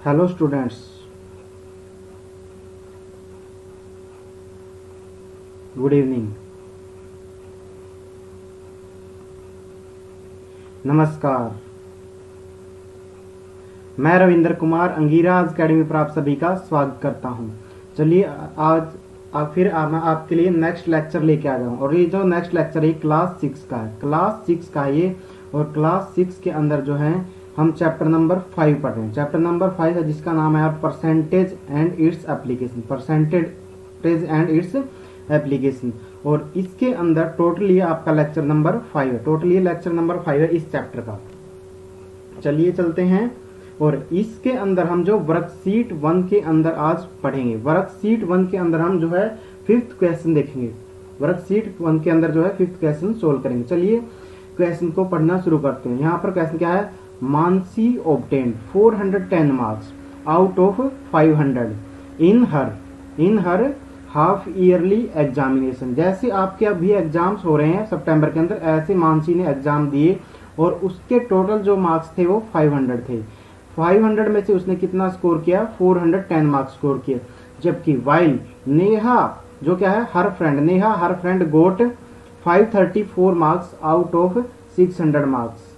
Hello students, good evening. नमस्कार, मैं Ravindra Kumar Angira academy पर आप सभी का स्वागत करता हूं। चलिए आज फिर मैं आपके लिए नेक्स्ट लेक्चर लेके आ गया हूं। और ये जो नेक्स्ट लेक्चर है क्लास 6 का है, क्लास 6 का ये। और क्लास 6 के अंदर जो है हम चैप्टर नंबर 5 पढ़ रहे हैं। चैप्टर नंबर 5 है जिसका नाम है percentage and its application. Percentage and its application. और इसके अंदर टोटली आपका लेक्चर नंबर 5 है। टोटली लेक्चर नंबर 5 है इस चैप्टर का। चलिए चलते हैं। और इसके अंदर हम जो वर्कशीट 1 के अंदर आज पढ़ेंगे, वर्कशीट 1 के अंदर हम जो है 5th क्वेश्चन देखेंगे। वर्कशीट 1 के अंदर जो है 5th क्वेश्चन सोल्व करेंगे। चलिए क्वेश्चन को पढ़ना शुरू करते हैं। यहाँ पर क्वेश्चन क्या है? Mansi obtained 410 marks out of 500 in her half yearly examination. जैसे आपके अभी एग्जाम्स हो रहे हैं सितंबर के अंदर, ऐसे मानसी ने एग्जाम दिए और उसके टोटल जो मार्क्स थे वो 500 थे। 500 में से उसने कितना स्कोर किया? 410 मार्क्स स्कोर किए। जबकि वाइल नेहा जो क्या है Neha her friend got 534 marks out of 600 marks.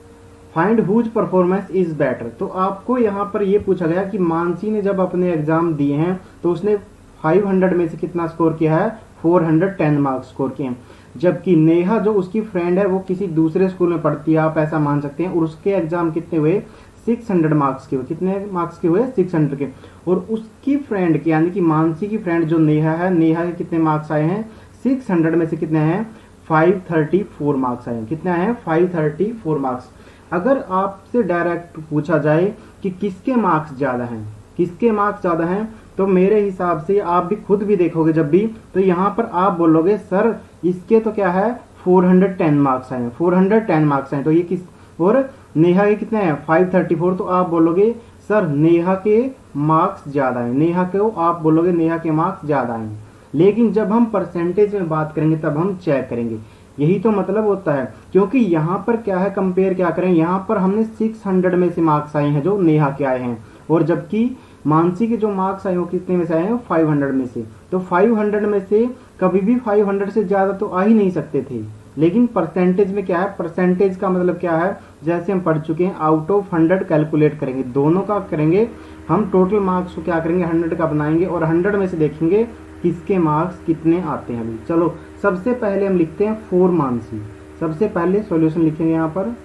Find whose performance is better. तो आपको यहाँ पर ये पूछा गया कि मानसी ने जब अपने एग्जाम दिए हैं तो उसने 500 में से कितना स्कोर किया है? 410 मार्क्स स्कोर किए हैं। जबकि नेहा जो उसकी फ्रेंड है वो किसी दूसरे स्कूल में पढ़ती है, आप ऐसा मान सकते हैं, और उसके एग्जाम कितने हुए? 600 मार्क्स के हुए। कितने मार्क्स के हुए? 600 के। और उसकी फ्रेंड के यानी कि मानसी की फ्रेंड जो नेहा है, नेहा के कितने मार्क्स आए हैं? 600 में से कितने हैं? 534 मार्क्स आए हैं। कितने आए हैं? 534 मार्क्स। अगर आपसे डायरेक्ट पूछा जाए कि किसके मार्क्स ज्यादा हैं, किसके मार्क्स ज्यादा हैं, तो मेरे हिसाब से आप भी खुद भी देखोगे जब भी, तो यहाँ पर आप बोलोगे सर इसके तो क्या है 410 मार्क्स आए हैं, 410 मार्क्स आए। तो ये किस, और नेहा के कितने हैं? 534। तो आप बोलोगे सर नेहा के मार्क्स ज्यादा हैं, नेहा को आप बोलोगे नेहा के मार्क्स ज्यादा हैं। लेकिन जब हम परसेंटेज में बात करेंगे तब हम चेक करेंगे। यही तो मतलब होता है, क्योंकि यहाँ पर क्या है, कंपेयर क्या करें, यहाँ पर हमने 600 में से मार्क्स आए हैं जो नेहा के आए हैं, और जबकि मानसी के जो मार्क्स आए वो कितने में से आए हैं? 500 में से। तो 500 में से कभी भी 500 से ज्यादा तो आ ही नहीं सकते थे। लेकिन परसेंटेज में क्या है? परसेंटेज का मतलब क्या है? जैसे हम पढ़ चुके हैं, आउट ऑफ 100 कैलकुलेट करेंगे, दोनों का करेंगे हम। टोटल मार्क्स को क्या करेंगे? 100 का बनाएंगे और 100 में से देखेंगे किसके मार्क्स कितने आते हैं। अभी चलो सबसे पहले हम लिखते हैं 4 मानसी। सबसे पहले सॉल्यूशन लिखेंगे यहाँ पर,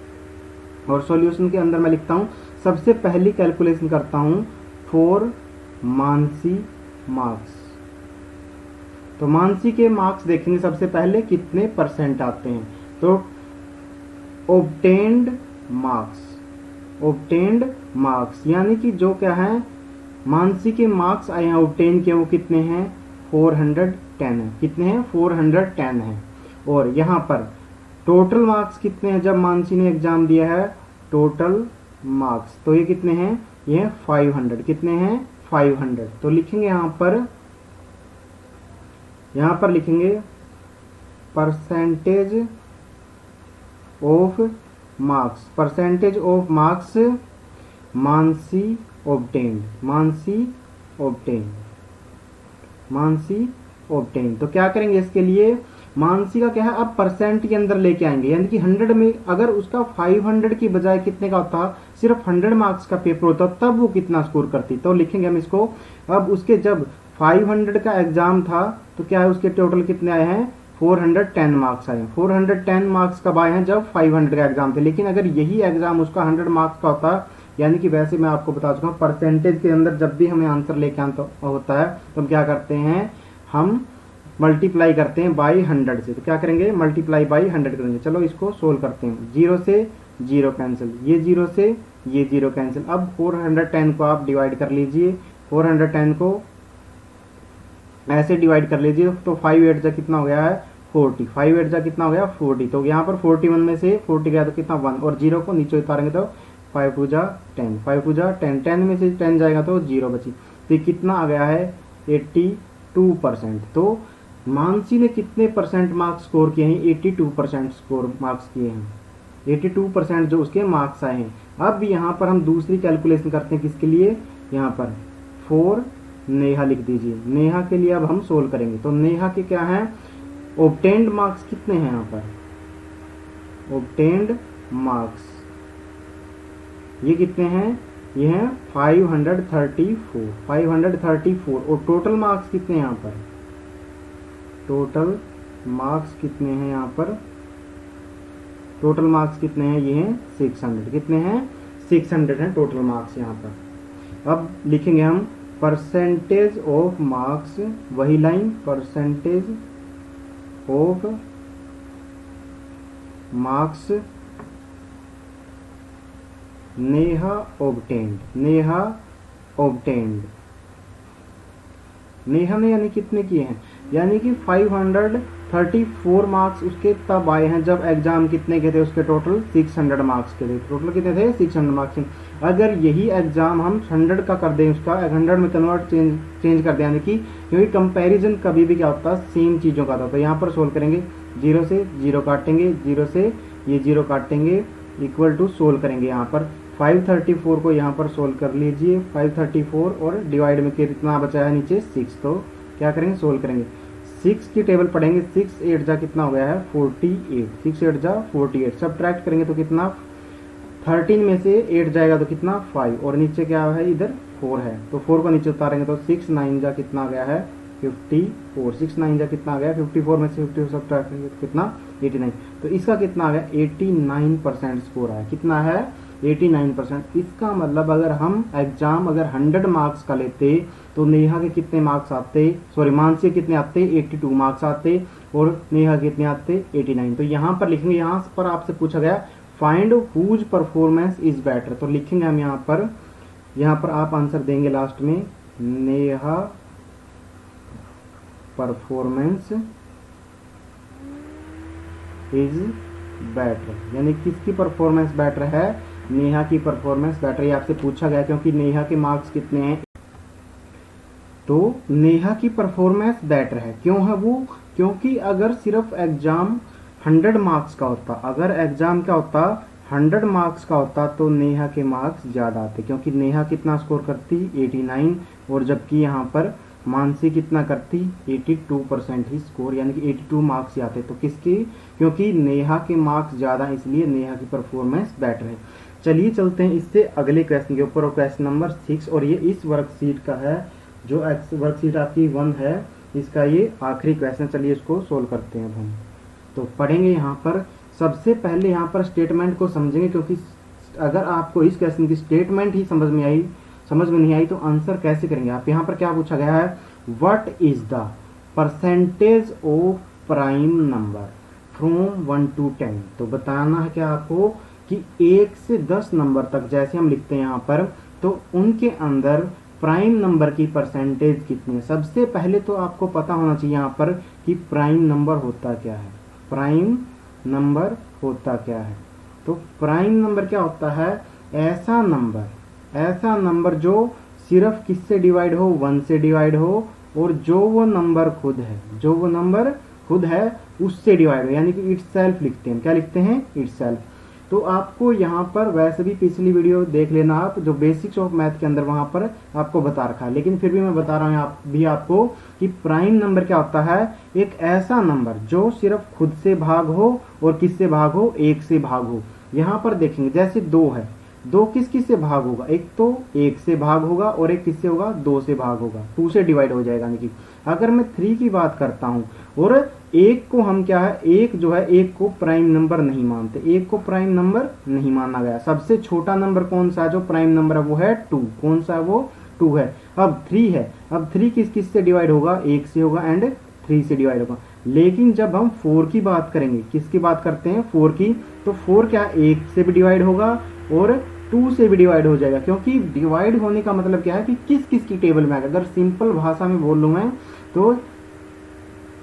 और सॉल्यूशन के अंदर मैं लिखता हूँ, सबसे पहली कैलकुलेशन करता हूँ 4 मानसी मार्क्स। तो मानसी के मार्क्स देखेंगे सबसे पहले कितने परसेंट आते हैं। तो ऑब्टेन्ड मार्क्स यानी कि जो क्या है मानसी के मार्क्स आए हैं ऑब्टेन के, वो कितने हैं? 410 है। कितने हैं? 410 है। और यहाँ पर टोटल मार्क्स कितने हैं जब मानसी ने एग्जाम दिया है? टोटल मार्क्स तो ये कितने हैं? ये 500। कितने हैं? 500। तो लिखेंगे यहाँ पर लिखेंगे percentage of marks, percentage of marks Mansi obtain. तो क्या करेंगे इसके लिए? मानसी का क्या है, अब परसेंट के अंदर लेके आएंगे, यानी कि 100 में अगर उसका 500 की बजाय कितने का होता, सिर्फ 100 मार्क्स का पेपर होता, तब वो कितना स्कोर करती। तो लिखेंगे हम इसको। अब उसके जब 500 का एग्जाम था तो क्या है, उसके टोटल कितने आए हैं? 410 मार्क्स आए। 410 मार्क्स कब आए हैं? जब 500 का एग्जाम थे। लेकिन अगर यही एग्जाम उसका 100 मार्क्स का होता, यानी कि वैसे मैं आपको बता चुका हूँ, परसेंटेज के अंदर जब भी हमें आंसर लेके आना होता है तो हम क्या करते हैं? हम मल्टीप्लाई करते हैं बाई 100 से। तो क्या करेंगे? मल्टीप्लाई बाई 100 करेंगे। चलो इसको सोल्व करते हैं। 0 से 0 कैंसिल, ये 0 से ये 0 कैंसिल। अब 410 को आप डिवाइड कर लीजिए, 410 को ऐसे डिवाइड कर लीजिए। तो 5 8 जा कितना हो गया है? 40। 5 8 जा कितना हो गया? 40। तो यहाँ पर 41 में से 40 गया तो कितना? 1, और 0 को नीचे उतारेंगे तो 5 2 जा 10, 5 2 जा 10, 10 में से 10 जाएगा तो 0 बची। तो कितना आ गया है? 82%। तो मानसी ने कितने परसेंट मार्क्स स्कोर किए हैं? 82% स्कोर मार्क्स किए हैं। 82% जो उसके मार्क्स आए हैं। अब यहाँ पर हम दूसरी कैलकुलेशन करते हैं, किसके लिए? यहाँ पर 4 नेहा लिख दीजिए। नेहा के लिए अब हम सोल्व करेंगे। तो नेहा के क्या है, ऑब्टेन्ड मार्क्स कितने हैं यहाँ पर, ऑब्टेन्ड मार्क्स ये कितने हैं, ये हैं 534 और टोटल मार्क्स कितने हैं यहाँ पर, टोटल मार्क्स कितने हैं यहाँ पर, टोटल मार्क्स कितने हैं, ये हैं 600, कितने हैं 600 हैं टोटल मार्क्स यहाँ पर। अब लिखेंगे हम परसेंटेज ऑफ मार्क्स, वही line, percentage of marks Neha obtained, Neha obtained, Neha ने यानी कितने किए हैं, यानी कि 534 मार्क्स उसके तब आए हैं जब एग्जाम कितने के थे, उसके टोटल 600 मार्क्स के थे। टोटल कितने थे, 600 मार्क्स। अगर यही एग्जाम हम 100 का कर दें, उसका 100 में कन्वर्ट चेंज कर दें, यानी कि क्योंकि कंपैरिजन कभी भी क्या होता है, सेम चीज़ों का था। तो यहाँ पर सोल्व करेंगे, 0 से 0 काटेंगे, 0 से ये 0 काटेंगे, इक्वल टू सोल्व करेंगे। यहाँ पर 534 को यहाँ पर सोल्व कर लीजिए, 534 और डिवाइड में कितना बचा है नीचे 6, तो क्या करेंगे, सोल्व करेंगे। 6 की टेबल पढ़ेंगे, 6 8 जा कितना हो गया है 48, 6 8 जा 48, सब्ट्रैक्ट करेंगे तो कितना, 13 में से 8 जाएगा तो कितना 5, और नीचे क्या है इधर 4 है, तो 4 को नीचे उतारेंगे तो 6 9 जा कितना आ गया है 54, 6 9 जा कितना आ गया 54 में से 54 सब्ट्रैक्ट करेंगे तो कितना 89, तो इसका कितना आ गया 89% स्कोर आया, कितना है 89%। इसका मतलब अगर हम एग्जाम अगर 100 मार्क्स का लेते तो नेहा के कितने मार्क्स आते, सॉरी मानसी के कितने आते 82 मार्क्स आते, और नेहा के कितने आते 89। तो यहाँ पर लिखेंगे, यहाँ पर आपसे पूछा गया find whose performance is better, तो लिखेंगे हम यहाँ पर आप आंसर देंगे लास्ट में, नेहा परफॉर्मेंस इज बेटर, यानी किसकी परफॉर्मेंस बेटर है, नेहा की परफॉर्मेंस बेटर। ये आपसे पूछा गया क्योंकि नेहा के मार्क्स कितने हैं, तो नेहा की परफॉर्मेंस बेटर है। क्यों है वो, क्योंकि अगर सिर्फ एग्जाम 100 मार्क्स का होता, अगर एग्जाम क्या होता 100 मार्क्स का होता तो नेहा के मार्क्स ज़्यादा आते, क्योंकि नेहा कितना स्कोर करती 89, और जबकि यहाँ पर मानसी कितना करती 82% ही स्कोर, यानी कि 82 मार्क्स ही आते। तो किसकी, क्योंकि नेहा के मार्क्स ज़्यादा, इसलिए नेहा की परफॉर्मेंस बेटर है। चलिए चलते हैं इससे अगले क्वेश्चन के ऊपर, और क्वेश्चन नंबर 6, और ये इस वर्कशीट का है, जो वर्कशीट आपकी 1 है, इसका ये आखिरी क्वेश्चन। चलिए इसको सोल्व करते हैं अब हम। तो पढ़ेंगे यहाँ पर, सबसे पहले यहाँ पर स्टेटमेंट को समझेंगे, क्योंकि अगर आपको इस क्वेश्चन की स्टेटमेंट ही समझ में नहीं आई तो आंसर कैसे करेंगे आप। यहाँ पर क्या पूछा गया है, what is the percentage of prime number from 1 to 10, तो बताना है क्या आपको कि 1 से 10 नंबर तक जैसे हम लिखते हैं यहाँ पर, तो उनके अंदर प्राइम नंबर की परसेंटेज कितनी है। सबसे पहले तो आपको पता होना चाहिए यहाँ पर कि प्राइम नंबर होता क्या है, प्राइम नंबर होता क्या है। तो प्राइम नंबर क्या होता है, ऐसा नंबर जो सिर्फ किससे डिवाइड हो, 1 से डिवाइड हो, और जो वो नंबर खुद है उससे डिवाइड हो, यानी कि इट्स सेल्फ लिखते हैं। क्या लिखते हैं, इट्स सेल्फ। तो आपको यहाँ पर वैसे भी पिछली वीडियो देख लेना आप, जो बेसिक्स ऑफ मैथ के अंदर वहां पर आपको बता रखा है, लेकिन फिर भी मैं बता रहा हूँ आपको कि प्राइम नंबर क्या होता है, एक ऐसा नंबर जो सिर्फ खुद से भाग हो और किससे भाग हो, 1 से भाग हो। यहाँ पर देखेंगे जैसे 2 है, 2 किस से भाग होगा, एक तो 1 से भाग होगा और एक किससे होगा, 2 से भाग होगा, 2 से डिवाइड हो जाएगा। यानी कि अगर मैं 3 की बात करता हूं और 1 को हम क्या है, 1 जो है 1 को प्राइम नंबर नहीं मानते, 1 को प्राइम नंबर नहीं माना गया। सबसे छोटा नंबर कौन सा है जो प्राइम नंबर है, वो है 2। कौन सा है वो, 2 है। अब 3 है, अब 3 किस से डिवाइड होगा, 1 से होगा एंड 3 से डिवाइड होगा। लेकिन जब हम 4 की बात करेंगे, किसकी बात करते हैं, 4 की, तो 4 क्या 1 से भी डिवाइड होगा और 2 से भी डिवाइड हो जाएगा, क्योंकि डिवाइड होने का मतलब क्या है कि किस की टेबल में आएगा। अगर सिंपल भाषा में बोल लूँ मैं तो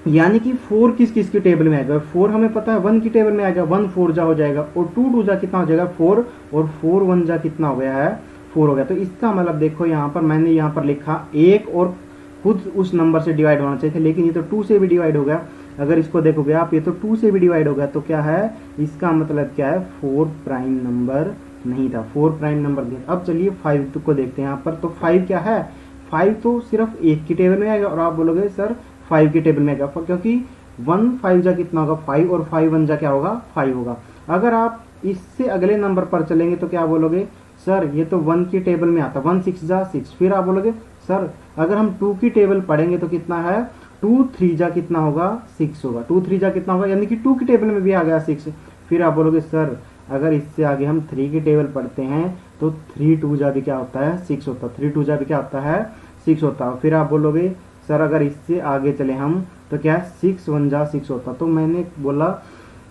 यानी कि 4 किस की टेबल में आएगा, 4 हमें पता है 1 की टेबल में आएगा, 1 4 जा हो जाएगा, और 2 2 जा कितना हो जाएगा 4, और 4 1 जा कितना हो गया है 4 हो गया। तो इसका मतलब देखो यहाँ पर मैंने यहाँ पर लिखा 1 और खुद उस नंबर से डिवाइड होना चाहिए था, लेकिन ये तो 2 से भी डिवाइड हो गया। अगर इसको देखोगे आप, ये तो 2 से भी डिवाइड हो गया, तो क्या है, इसका मतलब क्या है, 4 प्राइम नंबर नहीं था, 4 प्राइम नंबर दिया। अब चलिए 5 को देखते हैं यहाँ पर। तो 5 क्या है, 5 तो सिर्फ 1 की टेबल में आएगा, और आप बोलोगे सर 5 की टेबल में आएगा, क्योंकि 1 5 जा कितना होगा 5, और 5 1 जा क्या होगा 5 होगा। अगर आप इससे अगले नंबर पर चलेंगे तो क्या बोलोगे, सर ये तो 1 की टेबल में आता, 1 6 जा 6। फिर आप बोलोगे सर अगर हम 2 की टेबल पढ़ेंगे तो कितना है, 2 3 जा कितना होगा 6 होगा, 2 3 जा कितना होगा, यानी कि 2 की टेबल में भी आ गया 6। फिर आप बोलोगे सर अगर इससे आगे हम 3 की टेबल पढ़ते हैं तो 3 2 जा भी क्या होता है 6 होता है, 3 2 जा भी क्या होता है 6 होता है। फिर आप बोलोगे सर अगर इससे आगे चले हम तो क्या है 6 1 जा 6 होता। तो मैंने बोला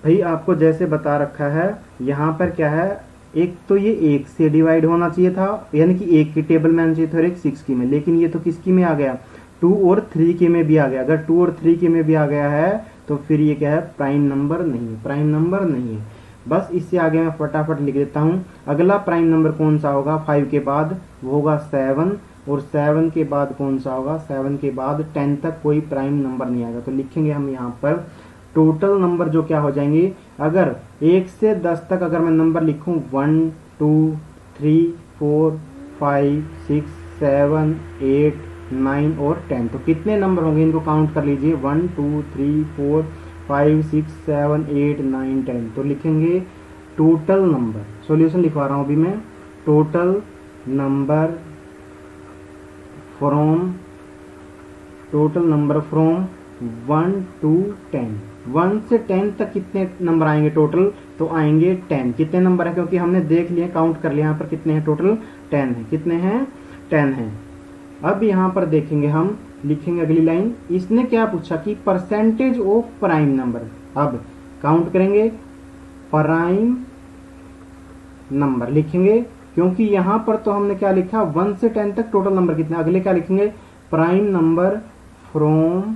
भाई आपको जैसे बता रखा है, यहाँ पर क्या है, एक तो ये 1 से डिवाइड होना चाहिए था, यानी कि 1 की टेबल में आना चाहिए था और एक 6 की में, लेकिन ये तो किसकी में आ गया 2 और 3 की में भी आ गया। अगर 2 और 3 की में भी आ गया है तो फिर ये क्या है प्राइम नंबर नहीं है, प्राइम नंबर नहीं है। बस इससे आगे मैं फटाफट लिख देता हूँ। अगला प्राइम नंबर कौन सा होगा 5 के बाद, वो होगा 7, और 7 के बाद कौन सा होगा, 7 के बाद 10 तक कोई प्राइम नंबर नहीं आएगा। तो लिखेंगे हम यहाँ पर टोटल नंबर जो क्या हो जाएंगे, अगर 1 से 10 तक अगर मैं नंबर लिखूं 1 2 3 4 5 6 7 8 9 और 10, तो कितने नंबर होंगे इनको काउंट कर लीजिए, 1 2 3 4 5 6 7 8 9 10। तो लिखेंगे टोटल नंबर, सॉल्यूशन लिखवा रहा हूं अभी मैं, टोटल नंबर फ्रॉम 1 to 10, 1 से 10 तक कितने नंबर आएंगे टोटल, तो आएंगे 10। कितने नंबर है, क्योंकि हमने देख लिए काउंट कर लिया यहाँ पर कितने हैं टोटल 10 है, कितने हैं 10 हैं। अब यहाँ पर देखेंगे हम, लिखेंगे अगली लाइन, इसने क्या पूछा कि परसेंटेज ऑफ प्राइम नंबर। अब काउंट करेंगे प्राइम नंबर लिखेंगे, क्योंकि यहाँ पर तो हमने क्या लिखा 1 से 10 तक टोटल नंबर कितने, अगले क्या लिखेंगे प्राइम नंबर फ्रॉम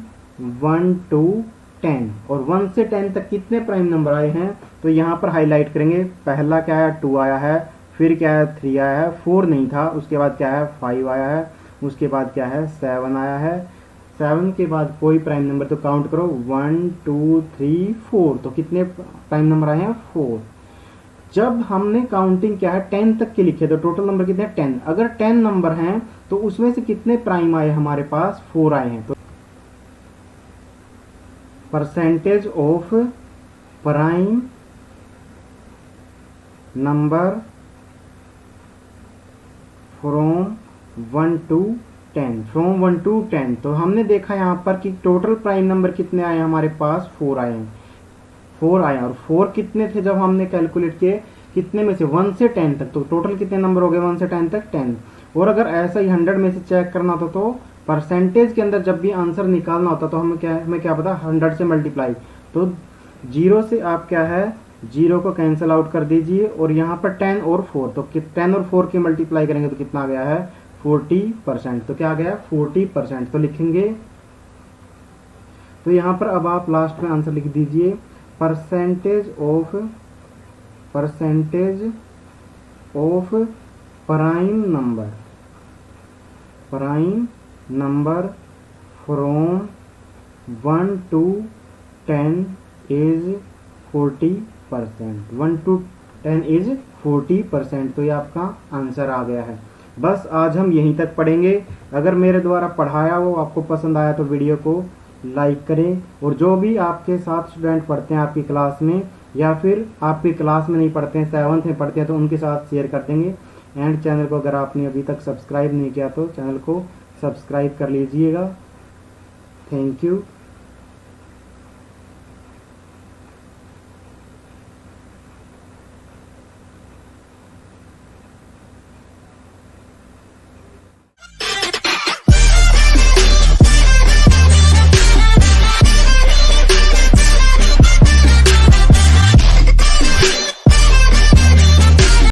1 to 10, और 1 से 10 तक कितने प्राइम नंबर आए हैं, तो यहाँ पर हाईलाइट करेंगे। पहला क्या है 2 आया है, फिर क्या है 3 आया है, 4 नहीं था, उसके बाद क्या है 5 आया है, उसके बाद क्या है 7 आया है, 7 के बाद कोई प्राइम नंबर, तो काउंट करो 1 2 3 4, तो कितने प्राइम नंबर आए हैं 4। जब हमने काउंटिंग क्या है 10 तक के लिखे तो टोटल नंबर कितने हैं 10। अगर 10 नंबर हैं तो उसमें से कितने प्राइम आए हमारे पास 4 आए हैं। तो percentage of prime number from 1 to 10, from 1 to 10। तो हमने देखा यहाँ पर कि टोटल प्राइम नंबर कितने आए हमारे पास 4 आए हैं, 4 आए, और 4 कितने थे जब हमने कैलकुलेट किए, कितने में से 1 से 10 तक, तो टोटल कितने नंबर हो गए 1 से 10 तक 10। और अगर ऐसा ही 100 में से चेक करना था तो परसेंटेज के अंदर जब भी आंसर निकालना होता तो हमें क्या पता 100 से मल्टीप्लाई, तो 0 से आप क्या है 0 को कैंसिल आउट कर दीजिए, और यहाँ पर 10 और 4, तो 10 और 4 की मल्टीप्लाई करेंगे तो कितना आ गया है 40%। तो क्या आ गया 40%। तो लिखेंगे, तो यहाँ पर अब आप लास्ट में आंसर लिख दीजिए percentage of prime number from 1 to 10 is 40%, 1 to 10 is 40%। तो ये आपका आंसर आ गया है। बस आज हम यहीं तक पढ़ेंगे। अगर मेरे द्वारा पढ़ाया वो आपको पसंद आया तो वीडियो को लाइक करें, और जो भी आपके साथ स्टूडेंट पढ़ते हैं आपकी क्लास में, या फिर आपकी क्लास में नहीं पढ़ते हैं 7th में पढ़ते हैं, तो उनके साथ शेयर कर देंगे। एंड चैनल को अगर आपने अभी तक सब्सक्राइब नहीं किया तो चैनल को सब्सक्राइब कर लीजिएगा। Thank you.